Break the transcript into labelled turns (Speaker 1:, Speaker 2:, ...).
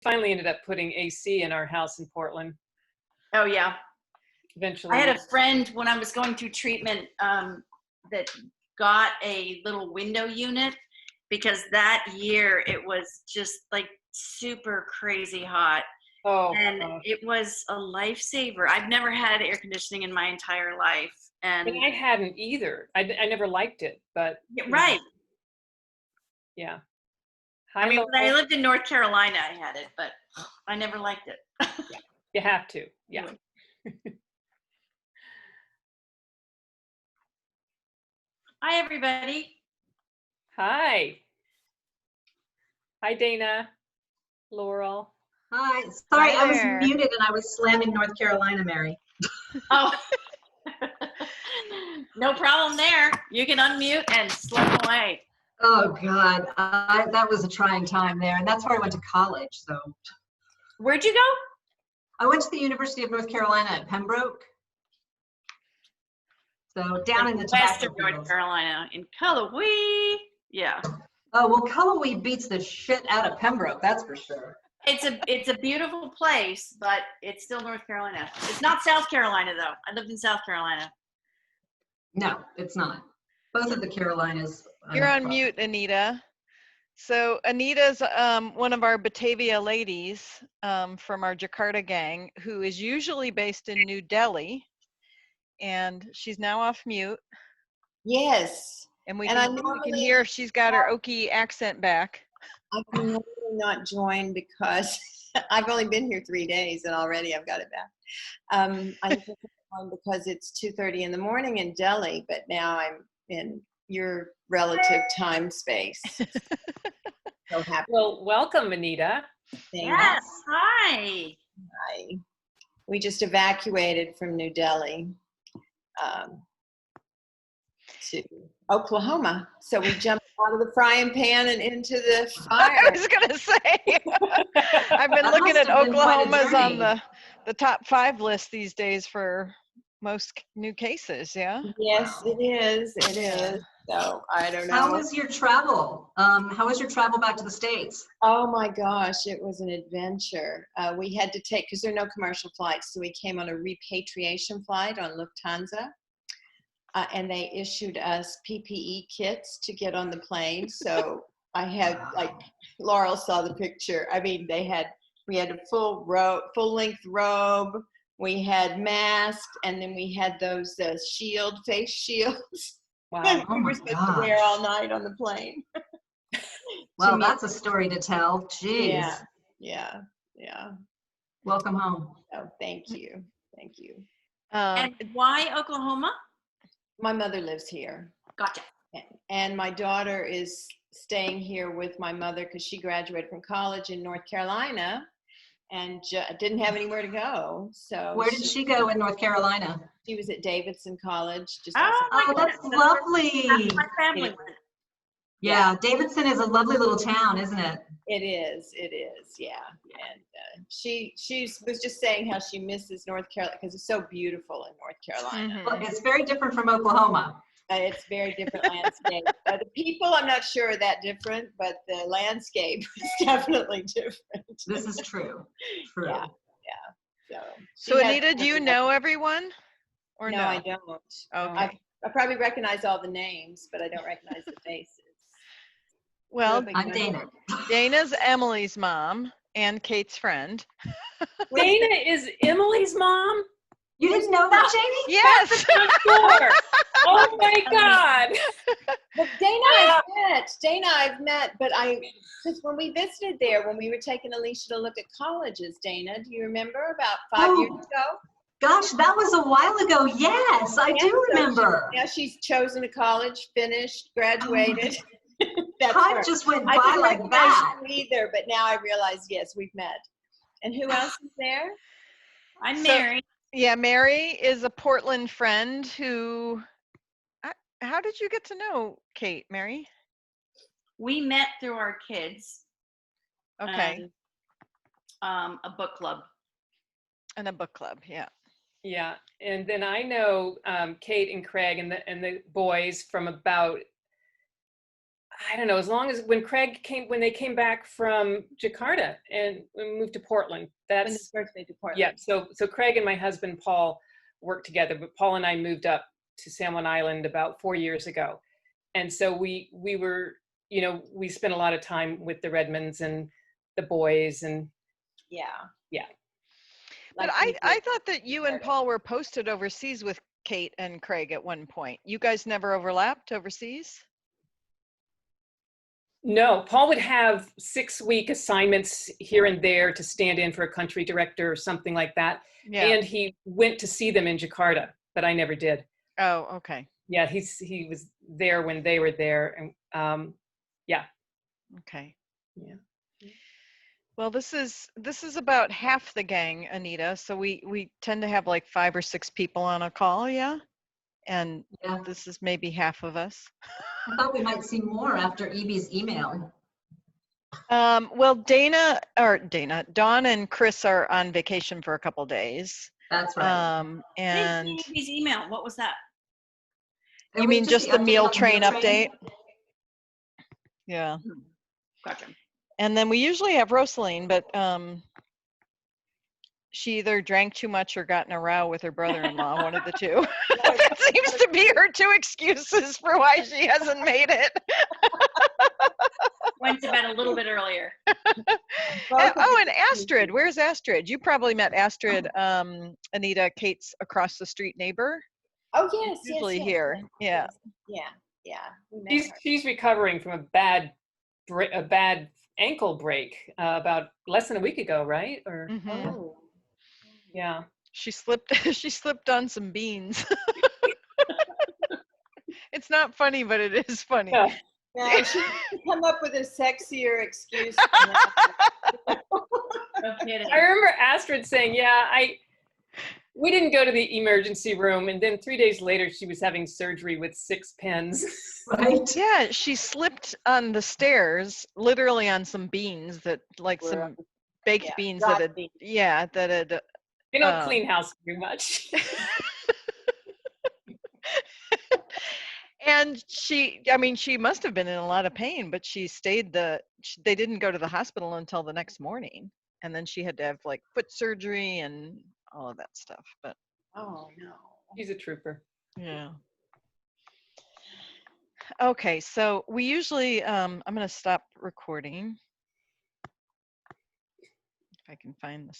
Speaker 1: finally ended up putting AC in our house in Portland.
Speaker 2: Oh yeah.
Speaker 1: Eventually.
Speaker 2: I had a friend when I was going through treatment that got a little window unit because that year it was just like super crazy hot.
Speaker 1: Oh,
Speaker 2: and it was a lifesaver. I've never had air conditioning in my entire life. And
Speaker 1: I hadn't either. I never liked it, but.
Speaker 2: Right.
Speaker 1: Yeah.
Speaker 2: I mean, when I lived in North Carolina, I had it, but I never liked it.
Speaker 1: Yeah. You have to. Yeah.
Speaker 2: Hi, everybody.
Speaker 1: Hi. Hi, Dana. Laurel.
Speaker 3: Hi. Sorry, I was muted and I was slamming North Carolina, Mary.
Speaker 2: Oh. No problem there. You can unmute and slam away.
Speaker 3: Oh, God. That was a trying time there. And that's where I went to college. So.
Speaker 2: Where'd you go?
Speaker 3: I went to the University of North Carolina at Pembroke. So down in the
Speaker 2: west of North Carolina, in Cullowhee. Yeah.
Speaker 3: Oh, well, Cullowhee beats the shit out of Pembroke, that's for sure.
Speaker 2: It's a beautiful place, but it's still North Carolina. It's not South Carolina, though. I lived in South Carolina.
Speaker 3: No, it's not. Both of the Carolinas.
Speaker 4: You're on mute, Anita. So Anita's one of our Batavia ladies from our Jakarta gang, who is usually based in New Delhi, and she's now off mute.
Speaker 5: Yes.
Speaker 4: And we can hear she's got her Okie accent back.
Speaker 5: I can normally not join because I've only been here 3 days and already I've got it back. I just join because it's 2:30 in the morning in Delhi, but now I'm in your relative time space. So happy.
Speaker 1: Well, welcome, Anita.
Speaker 2: Yes. Hi.
Speaker 5: Hi. We just evacuated from New Delhi to Oklahoma. So we jumped out of the frying pan and into the fire.
Speaker 4: I was going to say, I've been looking at Oklahoma's on the top 5 list these days for most new cases, yeah?
Speaker 5: Yes, it is. It is. So I don't know.
Speaker 3: How was your travel? How was your travel back to the States?
Speaker 5: Oh my gosh, it was an adventure. We had to take, because there are no commercial flights, so we came on a repatriation flight on Lufthansa. And they issued us PPE kits to get on the plane. So I had, like, Laurel saw the picture. I mean, we had a full length robe. We had masks, and then we had those face shields.
Speaker 1: Wow.
Speaker 5: We were supposed to wear all night on the plane.
Speaker 3: Well, that's a story to tell. Jeez.
Speaker 5: Yeah.
Speaker 3: Welcome home.
Speaker 5: Oh, thank you. Thank you.
Speaker 2: And why Oklahoma?
Speaker 5: My mother lives here.
Speaker 2: Gotcha.
Speaker 5: And my daughter is staying here with my mother because she graduated from college in North Carolina and didn't have anywhere to go. So
Speaker 3: where did she go in North Carolina?
Speaker 5: She was at Davidson College.
Speaker 3: Oh, that's lovely.
Speaker 2: That's my family.
Speaker 3: Yeah, Davidson is a lovely little town, isn't it?
Speaker 5: It is, yeah. And she was just saying how she misses North Carolina because it's so beautiful in North Carolina.
Speaker 3: Well, it's very different from Oklahoma.
Speaker 5: It's very different landscape. The people, I'm not sure are that different, but the landscape is definitely different.
Speaker 3: This is true. True.
Speaker 5: Yeah.
Speaker 4: So Anita, do you know everyone? Or no?
Speaker 5: I don't.
Speaker 4: Okay.
Speaker 5: I probably recognize all the names, but I don't recognize the faces.
Speaker 4: Well,
Speaker 3: I'm Dana.
Speaker 4: Dana's Emily's mom and Kate's friend.
Speaker 1: Dana is Emily's mom?
Speaker 3: You didn't know that, Jamie?
Speaker 4: Yes.
Speaker 1: Oh my God.
Speaker 5: Well, Dana I've met, but because when we visited there, when we were taking Alicia to look at colleges, Dana, do you remember about 5 years ago?
Speaker 3: Gosh, that was a while ago. Yes, I do remember.
Speaker 5: She's chosen a college, finished, graduated.
Speaker 3: Time just went by like that.
Speaker 5: I didn't either, but now I realize, yes, we've met. And who else is there?
Speaker 2: I'm Mary.
Speaker 4: Yeah, Mary is a Portland friend who, how did you get to know Kate, Mary?
Speaker 2: We met through our kids.
Speaker 4: Okay.
Speaker 2: And, a book club.
Speaker 4: And a book club, yeah.
Speaker 1: Yeah, and then I know Kate and Craig and the boys from about, I don't know, as long as when they came back from Jakarta and we moved to Portland.
Speaker 5: When the
Speaker 1: That's
Speaker 5: birthday to Portland.
Speaker 1: yeah. So Craig and my husband Paul worked together, but Paul and I moved up to San Juan Island about 4 years ago, and so we were, you know, we spent a lot of time with the Redmonds and the boys, and
Speaker 5: Yeah.
Speaker 1: Yeah.
Speaker 4: But
Speaker 5: Like we
Speaker 4: I
Speaker 5: did.
Speaker 4: thought that you and Paul were posted overseas with Kate and Craig at one point. You guys never overlapped overseas?
Speaker 1: no, Paul would have 6-week assignments here and there to stand in for a country director or something like that.
Speaker 4: Yeah.
Speaker 1: And he went to see them in Jakarta, but I never did.
Speaker 4: Oh, okay.
Speaker 1: Yeah, he was there when they were there, and
Speaker 4: Okay.
Speaker 1: Yeah.
Speaker 4: Well, this is about half the gang, Anita. So we tend to have like 5 or 6 people on a call, yeah? And
Speaker 3: Yeah.
Speaker 4: this is maybe half of us.
Speaker 3: I thought we might see more after Evie's email.
Speaker 4: Well, Dawn and Chris are on vacation for a couple days.
Speaker 3: That's right.
Speaker 4: And
Speaker 2: His email, what was that?
Speaker 3: It
Speaker 4: you
Speaker 3: was
Speaker 4: mean just the
Speaker 3: update
Speaker 4: meal
Speaker 3: on the
Speaker 4: train
Speaker 3: meal
Speaker 4: update? Yeah.
Speaker 2: Gotcha.
Speaker 4: And then we usually have Rosaline, but she either drank too much or got in a row with her brother-in-law, one of the two. That seems to be her 2 excuses for why she hasn't made it.
Speaker 2: Went to bed a little bit earlier.
Speaker 4: Oh, and Astrid, where's Astrid? You probably met Astrid, Anita, Kate's across the street neighbor.
Speaker 5: Oh, yes. yes,
Speaker 4: Usually
Speaker 5: yes,
Speaker 4: here,
Speaker 5: yes,
Speaker 4: yeah.
Speaker 5: Yeah. We met her.
Speaker 1: she's recovering from a bad ankle break about less than a week ago, right? Or
Speaker 4: Mhm.
Speaker 5: Oh.
Speaker 4: Mm-hmm.
Speaker 1: yeah.
Speaker 4: She slipped on some beans. It's not funny, but it is funny.
Speaker 1: Yeah.
Speaker 5: No, she can come up with a sexier excuse than that.
Speaker 2: No kidding.
Speaker 1: I remember Astrid saying, "Yeah, we didn't go to the emergency room," and then 3 days later, she was having surgery with 6 pins.
Speaker 3: Right?
Speaker 4: Yeah, she slipped on the stairs, literally on some beans that, like
Speaker 5: Were
Speaker 4: some baked
Speaker 5: yeah,
Speaker 4: beans
Speaker 5: dry
Speaker 4: that had,
Speaker 5: beans.
Speaker 4: yeah, that had,
Speaker 1: They don't
Speaker 4: Um,
Speaker 1: clean house very much.
Speaker 4: and I mean, she must have been in a lot of pain, but she stayed they didn't go to the hospital until the next morning. And then she had to have like foot surgery and all of that stuff. But
Speaker 5: Oh, no.
Speaker 1: She's a trooper.
Speaker 4: yeah. Okay, so we usually, I'm going to stop recording. If I can find this